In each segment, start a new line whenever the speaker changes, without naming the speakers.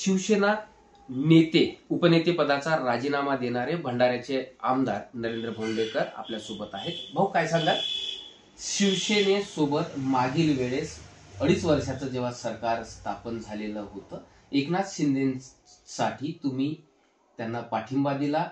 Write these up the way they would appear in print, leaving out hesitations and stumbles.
शिवसेना नेते उपनेते पदाचा राजीनामा देणारे भंडाऱ्याचे आमदार नरेंद्र भोंडेकर आपल्या सोबत आहेत. भाऊ, काय सांगाल? शिवसेनेसोबत मागील वेळेस 2.5 वर्षाचं जेव्हा सरकार स्थापन झालेलं होतं, एकनाथ शिंदेसाठी तुम्ही त्यांना पाठिंबा दिला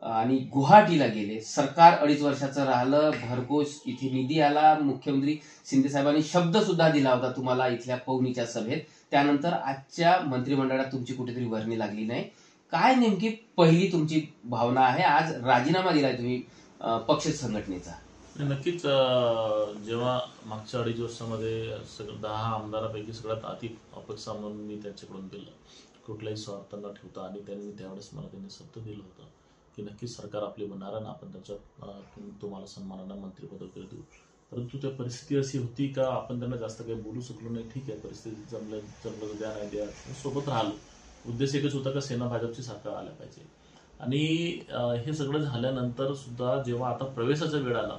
आणि गुवाहाटीला गेले. सरकार 2.5 वर्षाचं राहिलं, भरघोस इथे निधी आला. मुख्यमंत्री शिंदे साहेबांनी शब्द सुद्धा दिला होता तुम्हाला इथल्या पवनीच्या सभेत. त्यानंतर आजच्या मंत्रिमंडळात तुमची कुठेतरी वर्णी लागली नाही. काय नेमकी पहिली तुमची भावना आहे? आज राजीनामा दिलाय तुम्ही पक्ष संघटनेचा.
नक्कीच जेव्हा मागच्या 2.5 वर्षामध्ये 10 आमदारांपैकी सगळ्यात अति अपेक्षा म्हणून मी त्यांच्याकडून दिलं, कुठलाही स्वार्थ न ठेवता. आणि त्यावेळेस मला त्यांनी शब्द दिलं होतं की नक्कीच सरकार आपले बनणार आणि आपण त्यांच्या तुम्हाला सन्मानानं मंत्रिपद वगैरे देऊ. परंतु त्या परिस्थिती अशी होती का आपण त्यांना जास्त काही बोलू शकलो नाही. ठीक आहे, परिस्थिती जमलं द्या नाही द्या, सोबत राहिलो. उद्देश एकच होता का सेना भाजपची सरकार आल्या पाहिजे. आणि हे सगळं झाल्यानंतर सुद्धा जेव्हा आता प्रवेशाचा वेळ आला,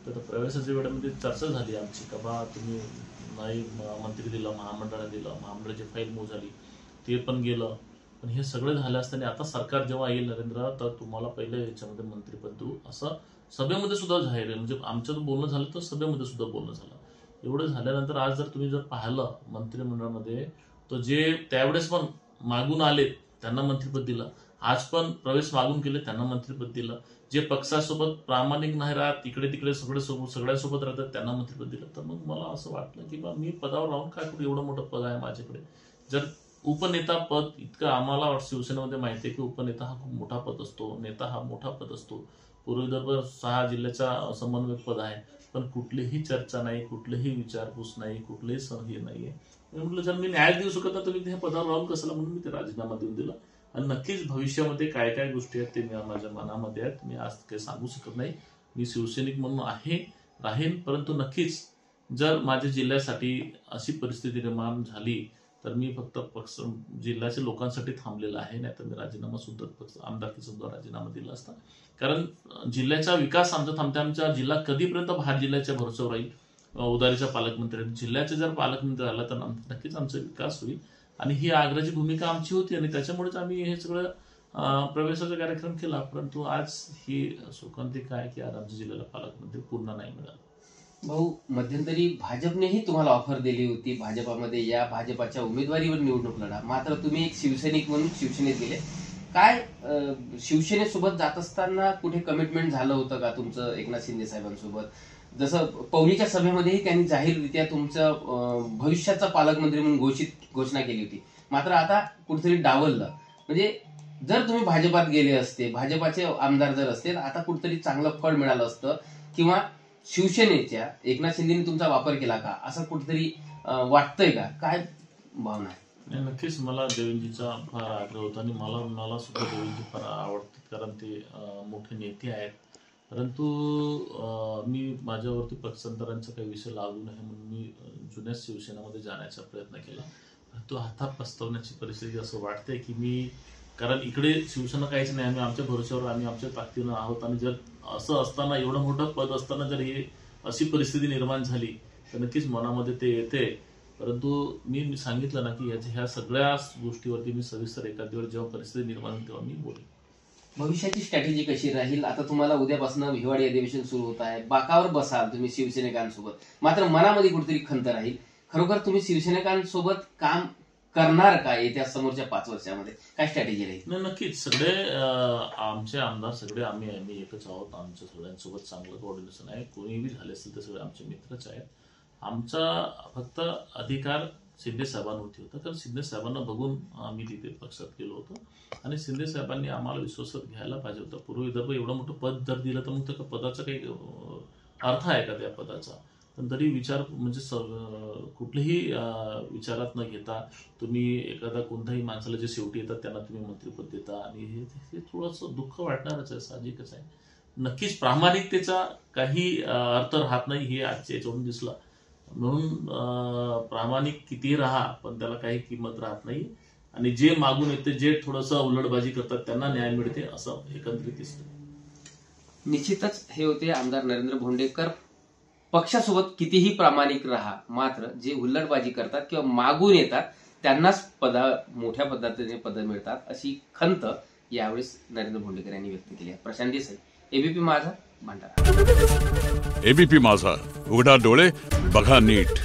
तर प्रवेशाच्या वेळेमध्ये चर्चा झाली आमची का बा तुम्ही नाही मंत्री दिलं, महामंडळाने दिलं, महामंडळाची फाईल मूव्ह झाली, ते पण गेलं. पण हे सगळं झालं असताना आता सरकार जेव्हा येईल नरेंद्र, तर तुम्हाला पहिले याच्यामध्ये मंत्रिपद देऊ असं सभेमध्ये सुद्धा जाहीर आहे. म्हणजे आमच्यात बोलणं झालं तर सभेमध्ये सुद्धा बोलणं झालं. एवढं झाल्यानंतर आज जर तुम्ही पाहिलं मंत्रिमंडळामध्ये, तर जे त्यावेळेस पण मागून आले त्यांना मंत्रिपद दिलं, आज पण प्रवेश मागून केले त्यांना मंत्रिपद दिलं. जे पक्षासोबत प्रामाणिक नाही राहत, इकडे तिकडे सगळ्यांसोबत राहतात त्यांना मंत्रिपद दिलं. तर मग मला असं वाटलं की बा मी पदावर राहून काय करू, एवढं मोठं पद आहे माझ्याकडे. जर उपनेता पद इतकं आम्हाला शिवसेनेमध्ये माहिती आहे की उपनेता हा खूप मोठा पद असतो, नेता हा मोठा पद असतो. पूर्व विदर्भ 6 जिल्ह्याचा समन्वयक पद आहे, पण कुठलीही चर्चा नाही, कुठलीही विचारपूस नाही, कुठलेही हे नाहीये. म्हटलं जर मी न्याय देऊ शकत नाही तर मी पदावर राहून कशाला, म्हणून मी ते राजीनामा देऊन दिला. आणि नक्कीच भविष्यामध्ये काय काय गोष्टी आहेत ते माझ्या मनामध्ये आहेत. मी आज काही सांगू शकत नाही. मी शिवसैनिक म्हणून राहीन, परंतु नक्कीच जर माझ्या जिल्ह्यासाठी अशी परिस्थिती निर्माण झाली तर मी फक्त पक्ष जिल्ह्याच्या लोकांसाठी थांबलेला आहे. नाही तर मी राजीनामा सुद्धा आमदारकी सुद्धा राजीनामा दिला असता. कारण जिल्ह्याचा विकास आमचा थांबते. आमचा जिल्हा कधीपर्यंत बाहेर जिल्ह्याच्या भरोश्यावर राहील? उदारीचा पालकमंत्री, जिल्ह्याचे जर पालकमंत्री आला तर नक्कीच आमचा विकास होईल. आणि ही आग्रहाची भूमिका आमची होती आणि त्याच्यामुळेच आम्ही हे सगळं प्रवेशाचा कार्यक्रम केला. परंतु आज ही शोकांतिका आहे की आज आमच्या जिल्ह्याला पालकमंत्री पूर्ण नाही मिळाला.
भाऊ, मध्यंतरी भाजपनेही तुम्हाला ऑफर दिली होती भाजपामध्ये या, भाजपाच्या उमेदवारीवर निवडणूक लढा. मात्र तुम्ही एक शिवसैनिक म्हणून शिवसेनेत गेले. काय शिवसेनेसोबत जात असताना कुठे कमिटमेंट झालं होतं का तुमचं एकनाथ शिंदे साहेबांसोबत? जसं पवनीच्या सभेमध्येही त्यांनी जाहीररित्या तुमचं भविष्याचा पालकमंत्री म्हणून घोषणा केली होती. मात्र आता कुठेतरी डावललं. म्हणजे जर तुम्ही भाजपात गेले असते, भाजपाचे आमदार जर असते, आता कुठेतरी चांगलं फळ मिळालं असतं, किंवा शिवसेनेच्या एकनाथ शिंदेनी तुमचा वापर केला का, असं कुठेतरी वाटतंय का? काय भावना आहे?
नक्कीच मला देवेंद्रजीचा फार आग्रह होता आणि मला सुद्धा देवेंद्रजी फार आवडतात, कारण ते मोठे नेते आहेत. परंतु मी माझ्यावरती पक्षांतरांचा काही विषय लागू नये म्हणून मी जुन्या शिवसेनेमध्ये जाण्याचा प्रयत्न केला. परंतु आता पस्तवण्याची परिस्थिती असं वाटते की मी, कारण इकडे शिवसेना काहीच नाही, आम्ही आमच्या भरोश्यावर, आम्ही आमच्या ताकदीनं आहोत. आणि जर असं असताना, एवढं मोठं पद असताना जर ही अशी परिस्थिती निर्माण झाली तर नक्कीच मनामध्ये ते येते. परंतु मी सांगितलं ना की ह्या सगळ्या गोष्टीवरती मी सविस्तर एखाद्या वेळ जेव्हा परिस्थिती निर्माण होईल तेव्हा मी बोलेन.
भविष्याची स्ट्रॅटेजी कशी राहील? आता तुम्हाला उद्यापासून हिवाळी अधिवेशन सुरू होत आहे. बाकावर बसाल तुम्ही शिवसैनिकांसोबत, मात्र मनामध्ये कुठेतरी खंत राहील. खरोखर तुम्ही शिवसैनिकांसोबत काम करणार का येत्या समोरच्या 5 वर्षामध्ये? काय स्ट्रॅटेजी राहील?
नक्कीच सगळे आमचे आमदार सगळे आम्ही एकच आहोत. आमच्या सगळ्यांसोबत चांगलं कोऑर्डिनेशन आहे. कोणीही झाले असेल तर सगळे आमचे मित्रच आहेत. आमचा फक्त अधिकार शिंदे साहेबांवरती होता, कारण शिंदे साहेबांना बघून आम्ही तिथे पक्षात गेलो होतो. आणि शिंदे साहेबांनी आम्हाला विश्वासात घ्यायला पाहिजे होतं. पूर्व विदर्भ एवढं मोठं पद जर दिलं तर मग त्या पदाचा काही अर्थ आहे का त्या पदाचा? पण तरी विचार म्हणजे कुठलेही विचारात न घेता तुम्ही एखादा कोणत्याही माणसाला जे शेवटी येतात त्यांना तुम्ही मंत्रिपद देता. आणि हे थोडंसं दुःख वाटणारच आहे, साहजिकच आहे. नक्कीच प्रामाणिकतेचा काही अर्थ राहत नाही, हे आजच्या याच्यावरून दिसला. म्हणून प्रामाणिक किती राहा पण त्याला काही किंमत राहत नाही. आणि जे मागून येते, जे थोडंसं उलटबाजी करतात त्यांना न्याय मिळते, असं एकंदरीत दिसतं.
निश्चितच हे होते आमदार नरेंद्र भोंडेकर. पक्षासोबत कितीही प्रामाणिक राहा, मात्र जे हुल्लडबाजी करतात किंवा मागून येतात त्यांनाच मोठ्या पद्धतीने पदं मिळतात अशी खंत यावेळेस नरेंद्र भोंडेकर यांनी व्यक्त केली आहे. प्रशांत देसाई, एबीपी माझा, भंडारा.
एबीपी माझा, उघडा डोळे बघा नीट.